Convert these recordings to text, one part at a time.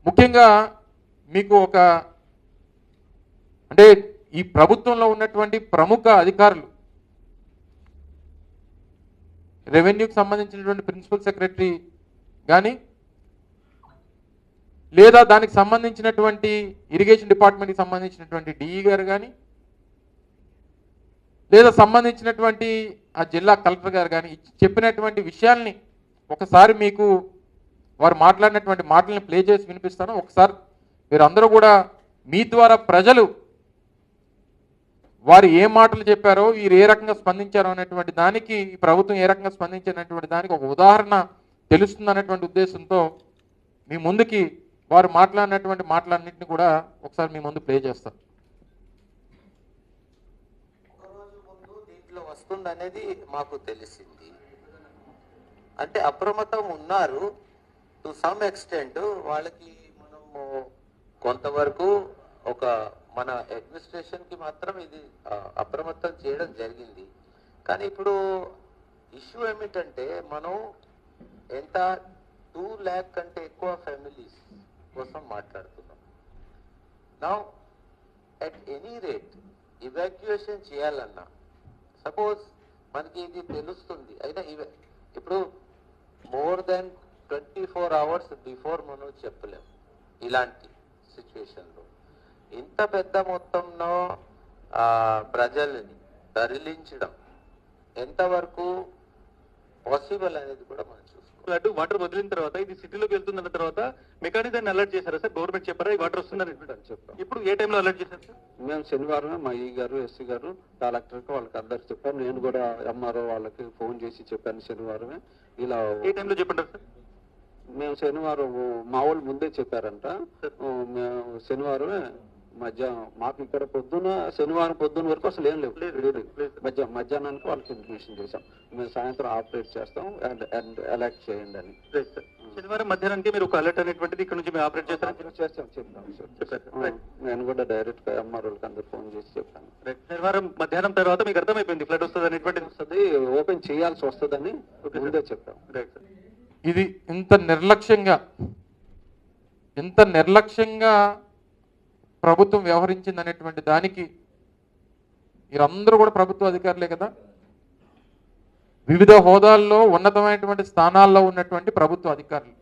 ముఖ్యంగా మీకు ఒక అంటే ఈ ప్రభుత్వంలో ఉన్నటువంటి ప్రముఖ అధికారులు, రెవెన్యూకి సంబంధించినటువంటి ప్రిన్సిపల్ సెక్రటరీ కానీ, లేదా దానికి సంబంధించినటువంటి ఇరిగేషన్ డిపార్ట్మెంట్కి సంబంధించినటువంటి డిఈ గారు కానీ, లేదా సంబంధించినటువంటి ఆ జిల్లా కలెక్టర్ గారు కానీ చెప్పినటువంటి విషయాల్ని ఒకసారి మీకు వారు మాట్లాడినటువంటి మాటలను ప్లే చేసి వినిపిస్తాను. ఒకసారి మీరు అందరూ కూడా మీ ద్వారా ప్రజలు వారు ఏ మాటలు చెప్పారో, వీరు ఏ రకంగా స్పందించారో అనేటువంటి దానికి, ఈ ప్రభుత్వం ఏ రకంగా స్పందించినటువంటి దానికి ఒక ఉదాహరణ తెలుస్తుంది అనేటువంటి ఉద్దేశంతో మీ ముందుకి వారు మాట్లాడినటువంటి మాటలన్నింటినీ కూడా ఒకసారి మీ ముందు ప్లే చేస్తాను. ఒకరోజు ముందు దీంట్లో వస్తుందనేది మాకు తెలిసింది. అంటే అప్రమత్తం ఉన్నారు టు సమ్ ఎక్స్టెంట్. వాళ్ళకి మనము కొంతవరకు ఒక మన అడ్మినిస్ట్రేషన్ కి మాత్రం ఇది అప్రమత్తం చేయడం జరిగింది. కానీ ఇప్పుడు ఇష్యూ ఏమిటంటే మనం ఎంత 2 lakh కంటే ఎక్కువ ఫ్యామిలీస్ కోసం మాట్లాడుతున్నాం. Now at any rate evacuation చేయాలన్నా, సపోజ్ మనకి ఇది తెలుస్తుంది అయినా ఇప్పుడు మోర్ దెన్ 24 hours బిఫోర్ మనం చెప్పలేము. ఇలాంటి సిచ్యువేషన్లో ఇంత పెద్ద మొత్తంలో ప్రజల్ని తరలించడం ఎంతవరకు పాసిబుల్ అనేది కూడా మనం చూసుకోవాలి. అటు వాటర్ వదిలిన తర్వాత ఇది సిటీలోకి వెళ్తుందన్న తర్వాత మెకానిజాన్ని అలర్ట్ చేశారా సార్? గవర్నమెంట్ చెప్పారా ఈ వాటర్ వస్తుందని చెప్పారు. ఇప్పుడు ఏ టైంలో అలర్ట్ చేశారు సార్? మేము శనివారం మా ఈ గారు, ఎస్సీ గారు, కలెక్టర్కి వాళ్ళకి అందరికి చెప్పాను. నేను కూడా ఎంఆర్ఓ వాళ్ళకి ఫోన్ చేసి చెప్పాను శనివారమే. ఇలా ఏ టైంలో చెప్పంటారు సార్? మేము శనివారం మా వాళ్ళు ముందే చెప్పారంట. మేము శనివారమే మధ్యాహ్నం, మాకు ఇక్కడ పొద్దున శనివారం పొద్దున్న వరకు అసలు ఏం లేవు. మధ్యాహ్నానికి వాళ్ళకి ఇన్ఫర్మేషన్ చేసాం, మేము సాయంత్రం ఆపరేట్ చేస్తాం అండ్ అలర్ట్ చేయండి అని. శనివారం మధ్యాహ్నానికి మీరు ఒక అలర్ట్ అనేటువంటిది ఇక్కడ నుంచి మేము ఆపరేట్ చేస్తాం చెప్పాం. నేను కూడా డైరెక్ట్ గా ఎంఆర్ఓకి అందరు ఫోన్ చేసి చెప్పాను. శనివారం మధ్యాహ్నం తర్వాత మీకు అర్థమైపోయింది ఫ్లడ్ వస్తుంది అనేటువంటిది. వస్తుంది, ఓపెన్ చేయాల్సి వస్తుందని ముందే చెప్పాం. ఇది ఇంత నిర్లక్ష్యంగా ప్రభుత్వం వ్యవహరించింది అనేటువంటి దానికి మీరందరూ కూడా ప్రభుత్వ అధికారులే కదా, వివిధ హోదాల్లో ఉన్నతమైనటువంటి స్థానాల్లో ఉన్నటువంటి ప్రభుత్వ అధికారులు.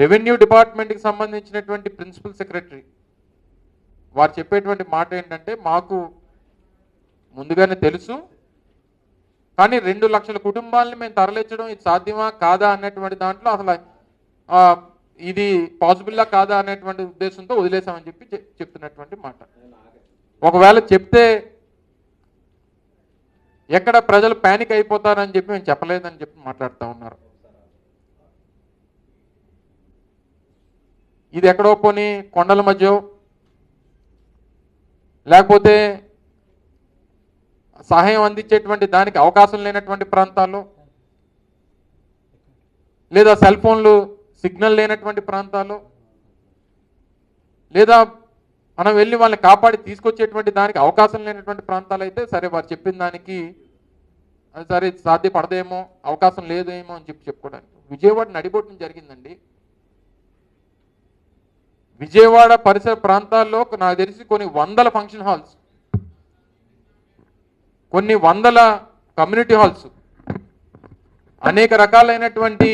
రెవెన్యూ డిపార్ట్మెంట్కి సంబంధించినటువంటి ప్రిన్సిపల్ సెక్రటరీ వారు చెప్పేటువంటి మాట ఏంటంటే, మాకు ముందుగానే తెలుసు, కానీ 2 లక్షల కుటుంబాలని మేము తరలించడం ఇది సాధ్యమా కాదా అన్నటువంటి దాంట్లో అసలు ఇది పాసిబుల్లా కాదా అనేటువంటి ఉద్దేశంతో వదిలేసామని చెప్పి చెప్తున్నటువంటి మాట. ఒకవేళ చెప్తే ఎక్కడ ప్రజలు ప్యానిక్ అయిపోతారని చెప్పి మేము చెప్పలేదని చెప్పి మాట్లాడుతూ ఉన్నారు. ఇది ఎక్కడో పోనీ కొండల మధ్య, లేకపోతే సహాయం అందించేటువంటి దానికి అవకాశం లేనటువంటి ప్రాంతాల్లో, లేదా సెల్ ఫోన్లు సిగ్నల్ లేనటువంటి ప్రాంతాల్లో, లేదా మనం వెళ్ళి వాళ్ళని కాపాడి తీసుకొచ్చేటువంటి దానికి అవకాశం లేనటువంటి ప్రాంతాలు అయితే సరే, వారు చెప్పిన దానికి అది సరే సాధ్యపడదేమో, అవకాశం లేదేమో అని చెప్పి చెప్పుకోవడానికి. విజయవాడ నడిబొట్టున జరిగిందండి. విజయవాడ పరిసర ప్రాంతాల్లో నాకు తెలిసి కొన్ని వందల ఫంక్షన్ హాల్స్, కొన్ని వందల కమ్యూనిటీ హాల్స్, అనేక రకాలైనటువంటి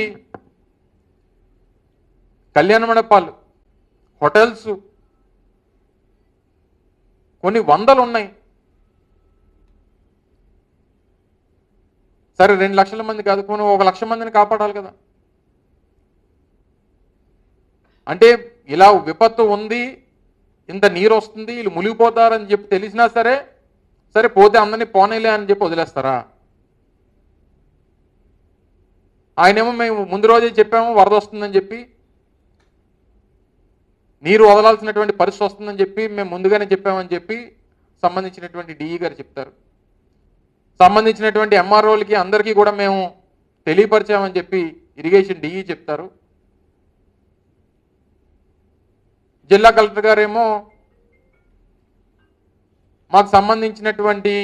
కళ్యాణ మండపాలు, హోటల్స్ కొన్ని వందలు ఉన్నాయి. సరే 2 లక్షల మంది కాదు, కొన్ని 1 లక్ష మందిని కాపాడాలి కదా. అంటే ఇలా విపత్తు ఉంది, ఇంత నీరు వస్తుంది, వీళ్ళు మునిగిపోతారని చెప్పి తెలిసినా సరే సరే పోతే అందరినీ పోనేలే అని చెప్పి వదిలేస్తారా? ఆయనేమో మేము ముందు రోజే చెప్పాము వరద వస్తుందని చెప్పి, నీరు వదలాల్సినటువంటి పరిస్థితి వస్తుందని చెప్పి మేము ముందుగానే చెప్పామని చెప్పి సంబంధించినటువంటి డిఈ గారు చెప్తారు. సంబంధించినటువంటి ఎంఆర్ఓలకి అందరికీ కూడా మేము తెలియపరిచామని చెప్పి ఇరిగేషన్ డిఈ చెప్తారు. జిల్లా కలెక్టర్ గారేమో మాకు సంబంధించినటువంటి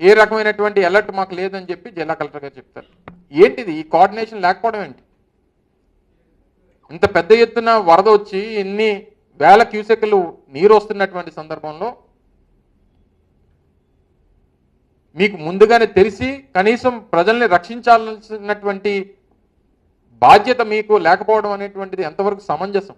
ఏ రకమైనటువంటి అలర్ట్ మాకు లేదని చెప్పి జిల్లా కలెక్టర్ గారు చెప్తారు. ఏంటిది ఈ కోఆర్డినేషన్ లేకపోవడం ఏంటి? ఇంత పెద్ద ఎత్తున వరద వచ్చి ఇన్ని వేల క్యూసెక్లు నీరు వస్తున్నటువంటి సందర్భంలో మీకు ముందుగానే తెలిసి కనీసం ప్రజల్ని రక్షించాల్సినటువంటి బాధ్యత మీకు లేకపోవడం అనేటువంటిది ఎంతవరకు సమంజసం?